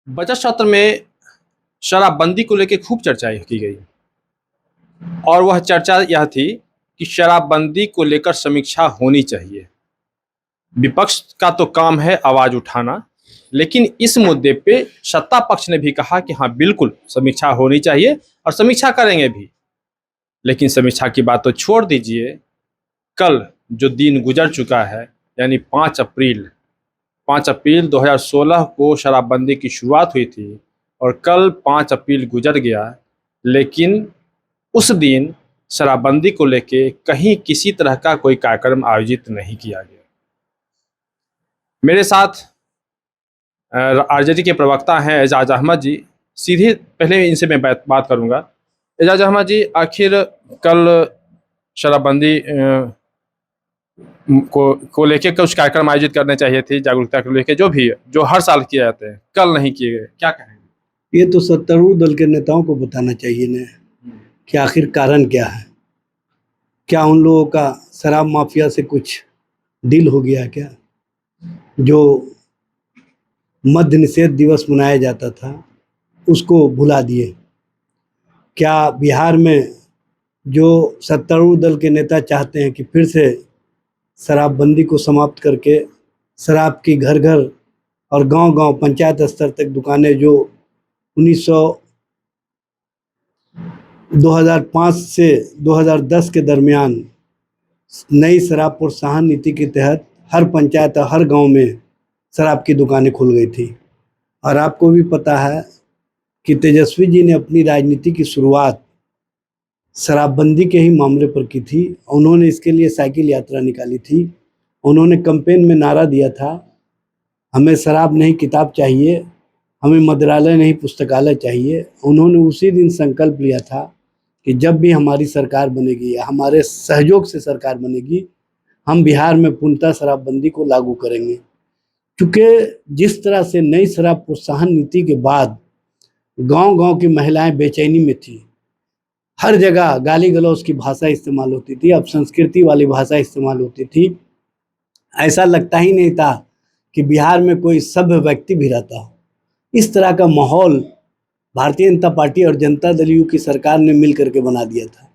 Budget सत्र में शराबबंदी को लेकर खूब चर्चा की गई और वह चर्चा यह थी कि शराबबंदी को लेकर समीक्षा होनी चाहिए। विपक्ष का तो काम है आवाज उठाना, लेकिन इस मुद्दे पे सत्ता पक्ष ने भी कहा कि हाँ बिल्कुल समीक्षा होनी चाहिए और समीक्षा करेंगे भी। लेकिन समीक्षा की बात तो छोड़ दीजिए, कल जो दिन गुजर चुका है यानी 5 अप्रैल 2016 को शराबबंदी की शुरुआत हुई थी और कल 5 अप्रैल गुजर गया, लेकिन उस दिन शराबबंदी को लेके कहीं किसी तरह का कोई कार्यक्रम आयोजित नहीं किया गया। मेरे साथ आरजेडी के प्रवक्ता हैं एजाज अहमद जी। सीधे पहले इनसे मैं बात करूंगा। एजाज अहमद जी, आखिर कल शराबबंदी को लेके कुछ कार्यक्रम आयोजित करने चाहिए थे, जागरूकता को लेके जो हर साल किए जाते हैं, कल नहीं किए गए, क्या कहेंगे? ये तो सत्तारूढ़ दल के नेताओं को बताना चाहिए ना कि आखिर कारण क्या है। क्या उन लोगों का शराब माफिया से कुछ डील हो गया क्या? जो मद्य निषेध दिवस मनाया जाता था उसको भुला दिए। क्या बिहार में जो सत्तारूढ़ दल के नेता चाहते हैं कि फिर से शराबबंदी को समाप्त करके शराब की घर घर और गांव-गांव पंचायत स्तर तक दुकानें जो 2005 से 2010 के दरमियान नई शराब प्रोत्साहन नीति के तहत हर पंचायत और हर गांव में शराब की दुकानें खुल गई थी। और आपको भी पता है कि तेजस्वी जी ने अपनी राजनीति की शुरुआत शराबबंदी के ही मामले पर की थी। उन्होंने इसके लिए साइकिल यात्रा निकाली थी। उन्होंने कैंपेन में नारा दिया था, हमें शराब नहीं किताब चाहिए, हमें मदिरालय नहीं पुस्तकालय चाहिए। उन्होंने उसी दिन संकल्प लिया था कि जब भी हमारी सरकार बनेगी या हमारे सहयोग से सरकार बनेगी, हम बिहार में पूर्णतः शराबबंदी को लागू करेंगे। क्योंकि जिस तरह से नई शराब प्रोत्साहन नीति के बाद गांव-गांव की महिलाएं बेचैनी में थी, हर जगह गाली गलौज की भाषा इस्तेमाल होती थी, अपसंस्कृति वाली भाषा इस्तेमाल होती थी। ऐसा लगता ही नहीं था कि बिहार में कोई सभ्य व्यक्ति भी रहता हो। इस तरह का माहौल भारतीय जनता पार्टी और जनता दल यू की सरकार ने मिल करके बना दिया था।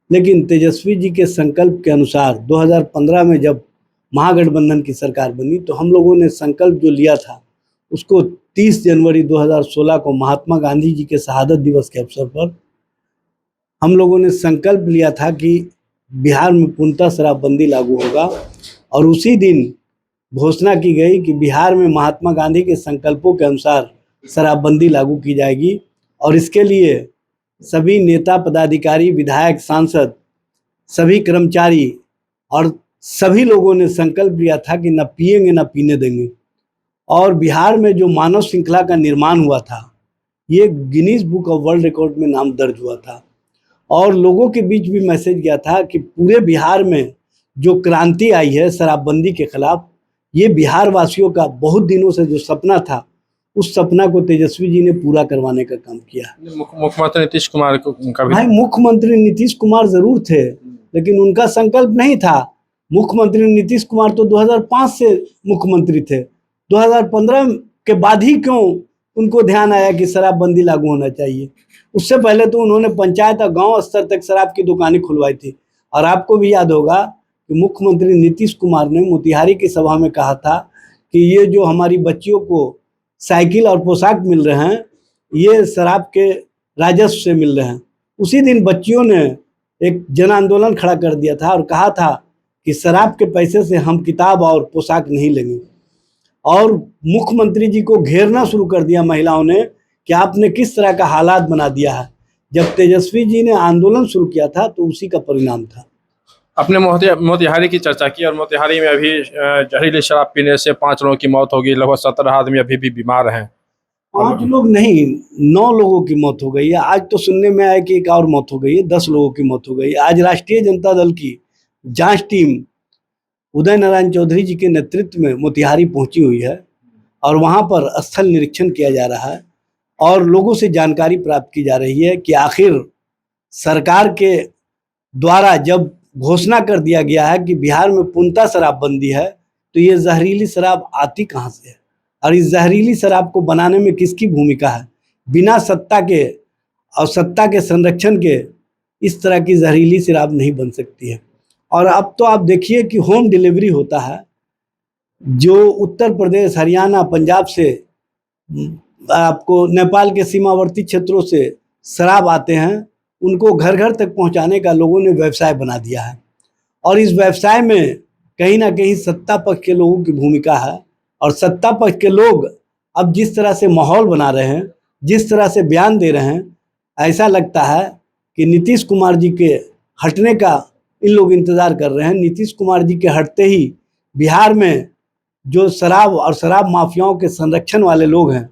लेकिन तेजस्वी जी के संकल्प के अनुसार 2015 में जब महागठबंधन की सरकार बनी तो हम लोगों ने संकल्प जो लिया था उसको 30 जनवरी 2016 को महात्मा गांधी जी के शहादत दिवस के अवसर पर हम लोगों ने संकल्प लिया था कि बिहार में पूर्णतः शराबबंदी लागू होगा। और उसी दिन घोषणा की गई कि बिहार में महात्मा गांधी के संकल्पों के अनुसार शराबबंदी लागू की जाएगी। और इसके लिए सभी नेता, पदाधिकारी, विधायक, सांसद, सभी कर्मचारी और सभी लोगों ने संकल्प लिया था कि न पिएंगे न पीने देंगे। और बिहार में जो मानव श्रृंखला का निर्माण हुआ था, ये Guinness book of world record में नाम दर्ज हुआ था। और लोगों के बीच भी मैसेज गया था कि पूरे बिहार में जो क्रांति आई है शराबबंदी के खिलाफ, ये बिहार वासियों का बहुत दिनों से जो सपना था, उस सपना को तेजस्वी जी ने पूरा करवाने का काम किया। मुख्यमंत्री नीतीश कुमार का भी भाई, मुख्यमंत्री नीतीश कुमार जरूर थे, लेकिन उनका संकल्प नहीं था। मुख्यमंत्री नीतीश कुमार तो 2005 से मुख्यमंत्री थे। 2015 के बाद ही क्यों उनको ध्यान आया कि शराबबंदी लागू होना चाहिए? उससे पहले तो उन्होंने पंचायत और गांव स्तर तक शराब की दुकानें खुलवाई थी। और आपको भी याद होगा कि मुख्यमंत्री नीतीश कुमार ने मोतिहारी की सभा में कहा था कि ये जो हमारी बच्चियों को साइकिल और पोशाक मिल रहे हैं, ये शराब के राजस्व से मिल रहे हैं। उसी दिन बच्चियों ने एक जन आंदोलन खड़ा कर दिया था और कहा था कि शराब के पैसे से हम किताब और पोशाक नहीं लेंगे। और मुख्यमंत्री जी को घेरना शुरू कर दिया महिलाओं ने कि आपने किस तरह का हालात बना दिया है। जब तेजस्वी जी ने आंदोलन शुरू किया था तो उसी का परिणाम था। अपने मोतिहारी की चर्चा की और मोतिहारी में अभी जहरीली शराब पीने से 5 लोगों की मौत हो गई, लगभग 17 आदमी अभी भी बीमार हैं। 5 लोग नहीं, 9 लोगों की मौत हो गई है। आज तो सुनने में आया कि एक और मौत हो गई है, 10 लोगों की मौत हो गई है। आज राष्ट्रीय जनता दल की जांच टीम उदय नारायण चौधरी जी के नेतृत्व में मोतिहारी पहुंची हुई है और वहां पर स्थल निरीक्षण किया जा रहा है और लोगों से जानकारी प्राप्त की जा रही है कि आखिर सरकार के द्वारा जब घोषणा कर दिया गया है कि बिहार में पूर्णतः शराबबंदी है, तो ये जहरीली शराब आती कहाँ से है? और इस जहरीली शराब को बनाने में किसकी भूमिका है? बिना सत्ता के और सत्ता के संरक्षण के इस तरह की जहरीली शराब नहीं बन सकती है। और अब तो आप देखिए कि होम डिलीवरी होता है। जो उत्तर प्रदेश, हरियाणा, पंजाब से आपको नेपाल के सीमावर्ती क्षेत्रों से शराब आते हैं, उनको घर घर तक पहुंचाने का लोगों ने व्यवसाय बना दिया है। और इस व्यवसाय में कहीं ना कहीं सत्ता पक्ष के लोगों की भूमिका है। और सत्ता पक्ष के लोग अब जिस तरह से माहौल बना रहे हैं, जिस तरह से बयान दे रहे हैं, ऐसा लगता है कि नीतीश कुमार जी के हटने का इन लोग इंतज़ार कर रहे हैं। नीतीश कुमार जी के हटते ही बिहार में जो शराब और शराब माफियाओं के संरक्षण वाले लोग हैं,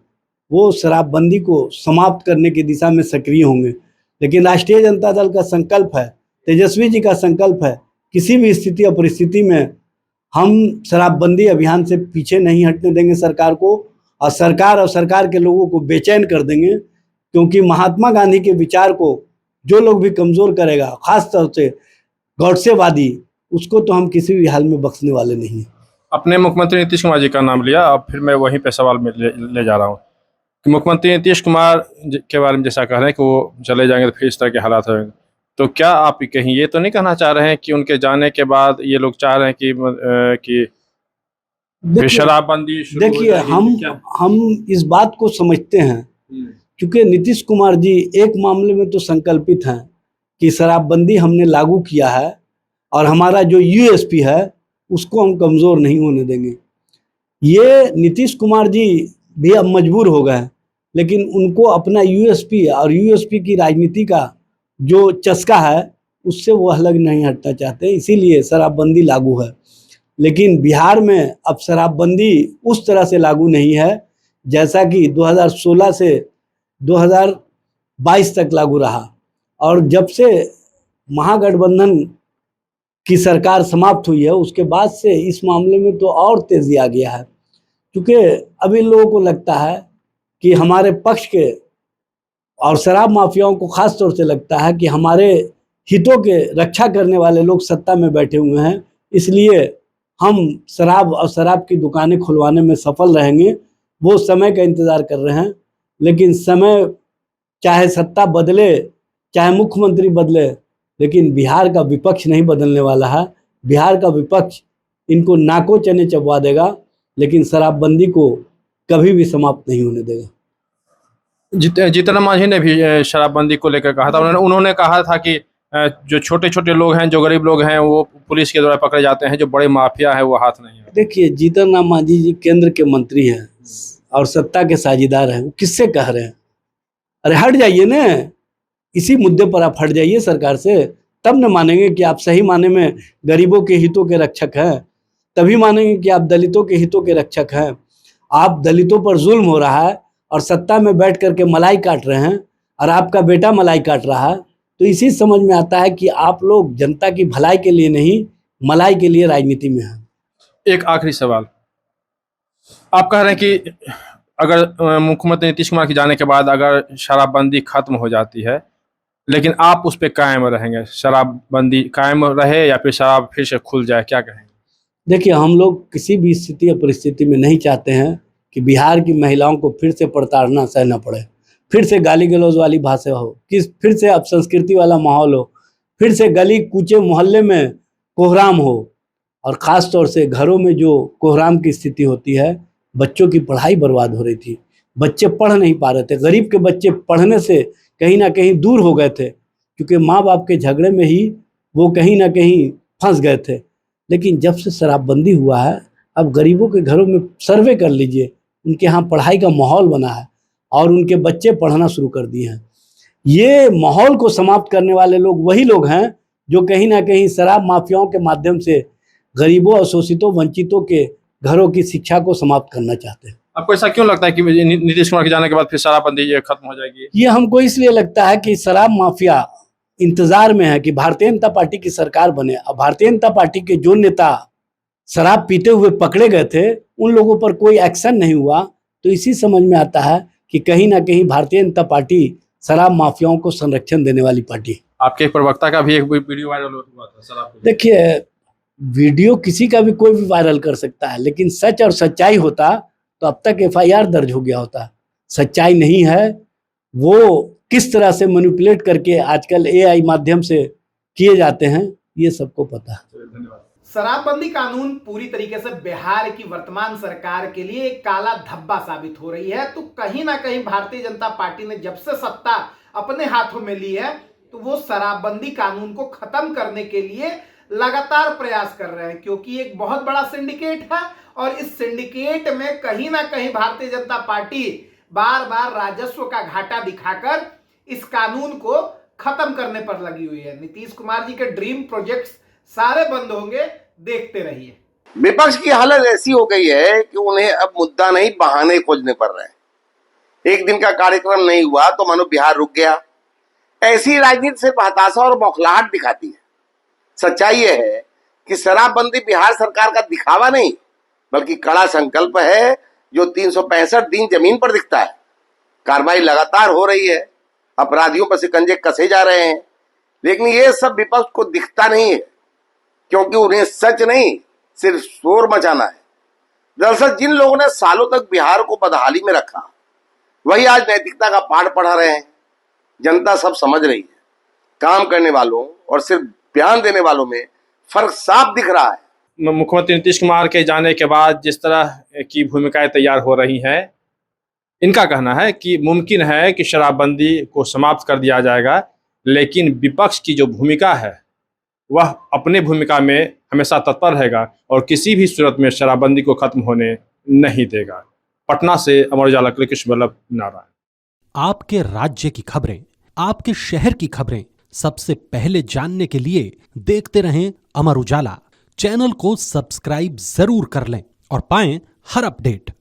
वो शराबबंदी को समाप्त करने की दिशा में सक्रिय होंगे। लेकिन राष्ट्रीय जनता दल का संकल्प है, तेजस्वी जी का संकल्प है, किसी भी स्थिति और परिस्थिति में हम शराबबंदी अभियान से पीछे नहीं हटने देंगे सरकार को, और सरकार के लोगों को बेचैन कर देंगे। क्योंकि महात्मा गांधी के विचार को जो लोग भी कमज़ोर करेगा, खास तौर से गॉडसेवादी, उसको तो हम किसी भी हाल में बख्शने वाले नहीं हैं। अपने मुख्यमंत्री नीतीश कुमार जी का नाम लिया, अब फिर मैं वहीं पे सवाल में ले जा रहा हूँ कि मुख्यमंत्री नीतीश कुमार के बारे में जैसा कह रहे हैं कि वो चले जाएंगे तो फिर इस तरह के हालात होंगे, तो क्या आप कहीं ये तो नहीं कहना चाह रहे हैं कि उनके जाने के बाद ये लोग चाह रहे हैं कि फिर शराबबंदी शुरू हो देखिए, जाएगी क्या? हम इस बात को समझते हैं, क्योंकि नीतीश कुमार जी एक मामले में तो संकल्पित हैं कि शराबबंदी हमने लागू किया है और हमारा जो यूएसपी है उसको हम कमज़ोर नहीं होने देंगे। ये नीतीश कुमार जी भी अब मजबूर हो गए हैं, लेकिन उनको अपना यूएसपी और यूएसपी की राजनीति का जो चस्का है उससे वो अलग नहीं हटना चाहते, इसीलिए शराबबंदी लागू है। लेकिन बिहार में अब शराबबंदी उस तरह से लागू नहीं है जैसा कि 2016 से 2022 तक लागू रहा। और जब से महागठबंधन की सरकार समाप्त हुई है उसके बाद से इस मामले में तो और तेज़ी आ गया है, क्योंकि अब इन लोगों को लगता है कि हमारे पक्ष के और शराब माफियाओं को खास तौर से लगता है कि हमारे हितों के रक्षा करने वाले लोग सत्ता में बैठे हुए हैं, इसलिए हम शराब और शराब की दुकानें खुलवाने में सफल रहेंगे। वो समय का इंतज़ार कर रहे हैं, लेकिन समय चाहे सत्ता बदले, चाहे मुख्यमंत्री बदले, लेकिन बिहार का विपक्ष नहीं बदलने वाला है। बिहार का विपक्ष इनको नाको चने चबवा देगा, लेकिन शराबबंदी को कभी भी समाप्त नहीं होने देगा। जीतन राम मांझी ने भी शराबबंदी को लेकर कहा था, उन्होंने कहा था कि जो छोटे छोटे लोग हैं, जो गरीब लोग हैं, वो पुलिस के द्वारा पकड़े जाते हैं, जो बड़े माफिया है वो हाथ नहीं है। देखिए, जीतन राम मांझी जी केंद्र के मंत्री हैं और सत्ता के साझीदार हैं, वो किससे कह रहे हैं? अरे हट जाइए ना, इसी मुद्दे पर आप हट जाइए सरकार से, तब न मानेंगे कि आप सही माने में गरीबों के हितों के रक्षक हैं, तभी मानेंगे कि आप दलितों के हितों के रक्षक हैं। आप दलितों पर जुल्म हो रहा है और सत्ता में बैठ करके मलाई काट रहे हैं, और आपका बेटा मलाई काट रहा है, तो इसी समझ में आता है कि आप लोग जनता की भलाई के लिए नहीं, मलाई के लिए राजनीति में हैं। एक आखिरी सवाल, आप कह रहे हैं कि अगर मुख्यमंत्री नीतीश कुमार के जाने के बाद अगर शराबबंदी खत्म हो जाती है, लेकिन आप उस पर कायम रहेंगे, शराबबंदी कायम रहे या फिर शराब फिर से खुल जाए, क्या कहेंगे? देखिए, हम लोग किसी भी स्थिति या परिस्थिति में नहीं चाहते हैं कि बिहार की महिलाओं को फिर से प्रताड़ना सहना पड़े, फिर से गाली गलौज वाली भाषा हो, कि फिर से अपसंस्कृति वाला माहौल हो, फिर से गली कूचे मोहल्ले में कोहराम हो। और ख़ास तौर से घरों में जो कोहराम की स्थिति होती है, बच्चों की पढ़ाई बर्बाद हो रही थी, बच्चे पढ़ नहीं पा रहे थे, गरीब के बच्चे पढ़ने से कहीं ना कहीं दूर हो गए थे, क्योंकि माँ बाप के झगड़े में ही वो कहीं ना कहीं फंस गए थे। लेकिन जब से शराबबंदी हुआ है, अब गरीबों के घरों में सर्वे कर लीजिए, उनके यहाँ पढ़ाई का माहौल बना है और उनके बच्चे पढ़ना शुरू कर दिए हैं। ये माहौल को समाप्त करने वाले लोग वही लोग हैं जो कहीं ना कहीं शराब माफियाओं के माध्यम से गरीबों, अशोषितों, वंचितों के घरों की शिक्षा को समाप्त करना चाहते हैं। आपको ऐसा क्यों लगता है कि नीतीश कुमार के जाने के बाद फिर शराबबंदी ये खत्म हो जाएगी? ये हमको इसलिए लगता है कि शराब माफिया इंतजार में है कि भारतीय जनता पार्टी की सरकार बने। अब भारतीय जनता पार्टी के जो नेता शराब पीते हुए पकड़े गए थे, उन लोगों पर कोई एक्शन नहीं हुआ, तो इसी समझ में आता है कि कहीं ना कहीं भारतीय जनता पार्टी शराब माफियाओं को संरक्षण देने वाली पार्टी। आपके एक प्रवक्ता का भी एक वीडियो वायरल हुआ था शराब। देखिए, वीडियो किसी का भी कोई भी वायरल कर सकता है, लेकिन सच और सच्चाई होता तो अब तक FIR दर्ज हो गया होता। सच्चाई नहीं है, वो किस तरह से मैनिपुलेट करके आजकल AI माध्यम से किए जाते हैं, ये सबको पता है। शराबबंदी कानून पूरी तरीके से बिहार की वर्तमान सरकार के लिए एक काला धब्बा साबित हो रही है। तो कहीं ना कहीं भारतीय जनता पार्टी ने जब से सत्ता अपने हाथों में ली है तो वो शराबबंदी कानून को खत्म करने के लिए लगातार प्रयास कर रहे हैं, क्योंकि एक बहुत बड़ा सिंडिकेट है और इस सिंडिकेट में कहीं ना कहीं भारतीय जनता पार्टी बार बार राजस्व का घाटा दिखाकर इस कानून को खत्म करने पर लगी हुई है। नीतीश कुमार जी के ड्रीम प्रोजेक्ट्स सारे बंद होंगे, देखते रहिए। विपक्ष की हालत ऐसी हो गई है कि उन्हें अब मुद्दा नहीं बहाने खोजने पड़ रहे हैं। एक दिन का कार्यक्रम नहीं हुआ तो मानो बिहार रुक गया। ऐसी राजनीति सिर्फ हताशा और बौखलाहट दिखाती है। सच्चाई यह है कि शराबबंदी बिहार सरकार का दिखावा नहीं बल्कि कड़ा संकल्प है जो 365 दिन जमीन पर दिखता है। कार्रवाई लगातार हो रही है, अपराधियों पर शिकंजे कसे जा रहे हैं, लेकिन ये सब विपक्ष को दिखता नहीं है क्योंकि उन्हें सच नहीं सिर्फ शोर मचाना है। दरअसल जिन लोगों ने सालों तक बिहार को बदहाली में रखा वही आज नैतिकता का पाठ पढ़ा रहे हैं। जनता सब समझ रही है। काम करने वालों और सिर्फ बयान देने वालों में फर्क साफ दिख रहा है। मुख्यमंत्री नीतीश कुमार के जाने के बाद जिस तरह की भूमिकाएं तैयार हो रही हैं, इनका कहना है कि मुमकिन है कि शराबबंदी को समाप्त कर दिया जाएगा, लेकिन विपक्ष की जो भूमिका है वह अपने भूमिका में हमेशा तत्पर रहेगा और किसी भी सूरत में शराबबंदी को खत्म होने नहीं देगा। पटना से अमर उजाला के लिए कृष्ण वल्लभ नारायण। आपके राज्य की खबरें, आपके शहर की खबरें सबसे पहले जानने के लिए देखते रहें अमर उजाला। चैनल को सब्सक्राइब जरूर कर लें और पाएं हर अपडेट।